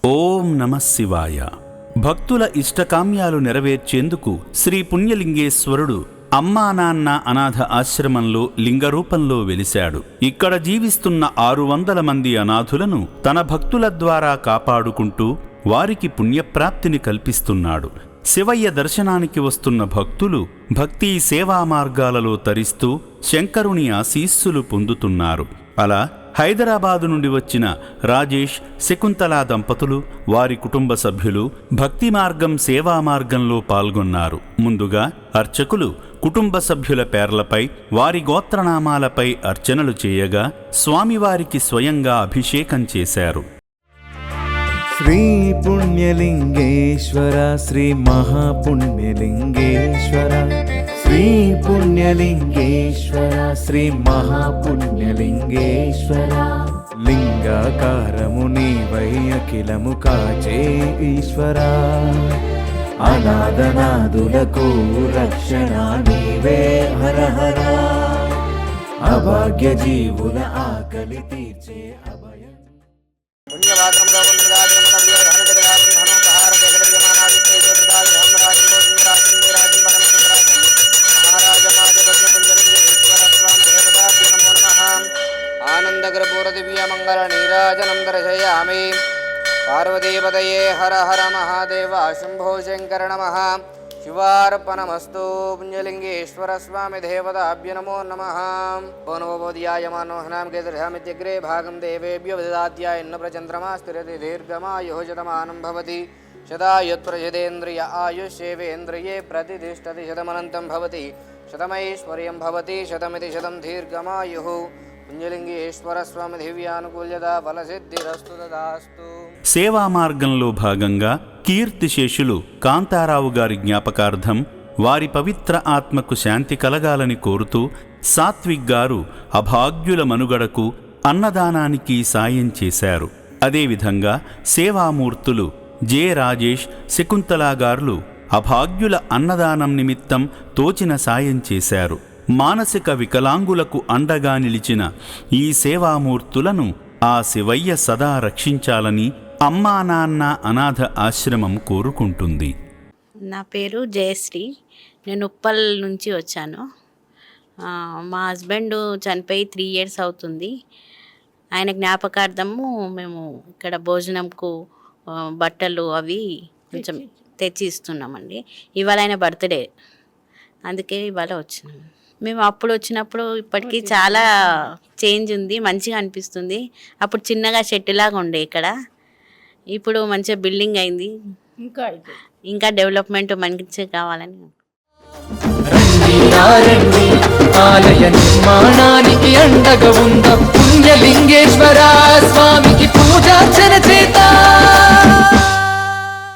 ఓం నమః శివాయ. భక్తుల ఇష్టకామ్యాలు నెరవేర్చేందుకు శ్రీ పుణ్యలింగేశ్వరుడు అమ్మా నాన్న అనాథ ఆశ్రమంలో లింగరూపంలో వెలిశాడు. ఇక్కడ జీవిస్తున్న 600 మంది అనాథులను తన భక్తుల ద్వారా కాపాడుకుంటూ వారికి పుణ్యప్రాప్తిని కల్పిస్తున్నాడు. శివయ్య దర్శనానికి వస్తున్న భక్తులు భక్తి సేవా మార్గాలలో తరిస్తూ శంకరుని ఆశీస్సులు పొందుతున్నారు. అలా హైదరాబాదు నుండి వచ్చిన రాజేష్, శకుంతల దంపతులు, వారి కుటుంబ సభ్యులు భక్తి మార్గం సేవా మార్గంలో పాల్గొన్నారు. ముందుగా అర్చకులు కుటుంబ సభ్యుల పేర్లపై వారి గోత్రనామాలపై అర్చనలు చేయగా స్వామివారికి స్వయంగా అభిషేకం చేశారు. శ్రీ పుణ్యలింగేశ్వర శ్రీ మహాపుణ్యలింగేశ్వర శ్రీ పుణ్యలింగేశ్వర శ్రీ మహాపుణ్యలింగేశ్వర లింగాకారము నీవై అఖిలము కాచే ఈశ్వర అనాథనాదులకు రక్షణ నీవే హర హర అభాగ్య జీవుల ఆకలి తీర్చే అభయం. ఆనందకర్పూర దివ్య మంగళ నీరాజనం దర్శయామి. పార్వతీపతయే హర హర మహాదేవ శంభో శంకర నమః. శివార్పణమస్తు. పుణ్యలింగేశ్వర స్వామి దేవతాభ్య నమో నమః. ఓనవోధ్యాయమానోహనాం కేతర్హమిత్యగ్రే భాగం దేవేభ్యో విదదాత్యాయన్న ప్రచంద్రమా స్థిరతి దీర్ఘమాయుః శతమానం భవతి. శతాయుత్ప్రజదేంద్రియ ఆయుష్యేవేంద్రియే ప్రతిష్ఠతి శతమనంతం భవతి. శతమైశ్వర్యం భవతి శతమితి శతం దీర్ఘమాయుః. పుణ్యలింగేశ్వర స్వామి దివ్యానుకూల్యత ఫలసిద్ధిరస్తు తదాస్తు. సేవా మార్గంలో భాగంగా కీర్తిశేషులు కాంతారావు గారి జ్ఞాపకార్థం వారి పవిత్ర ఆత్మకు శాంతి కలగాలని కోరుతూ సాత్విక్ గారు అభాగ్యుల మనుగడకు అన్నదానానికి సాయం చేశారు. అదేవిధంగా సేవామూర్తులు జె రాజేష్, శకుంతల గారులు అభాగ్యుల అన్నదానం నిమిత్తం తోచిన సాయం చేశారు. మానసిక వికలాంగులకు అండగా నిలిచిన ఈ సేవామూర్తులను ఆ శివయ్య సదా రక్షించాలని అమ్మా నాన్న అనాథ ఆశ్రమం కోరుకుంటుంది. నా పేరు జయశ్రీ. నేను ఉప్పల్ నుంచి వచ్చాను. మా హస్బెండ్ చనిపోయి 3 years అవుతుంది. ఆయన జ్ఞాపకార్థము మేము ఇక్కడ భోజనంకు బట్టలు అవి కొంచెం తెచ్చి ఇస్తున్నామండి. ఇవాళ ఆయన బర్త్డే, అందుకే ఇవాళ వచ్చినాము. మేము అప్పుడు వచ్చినప్పుడు ఇప్పటికీ చాలా చేంజ్ ఉంది, మంచిగా అనిపిస్తుంది. అప్పుడు చిన్నగా షెట్టులాగా ఉండే ఇక్కడ, ఇప్పుడు మంచిగా బిల్డింగ్ అయింది. ఇంకా డెవలప్మెంట్ మంచిగా కావాలని. ఆలయ నిర్మాణానికి అండగా ఉంద పుణ్యలింగేశ్వర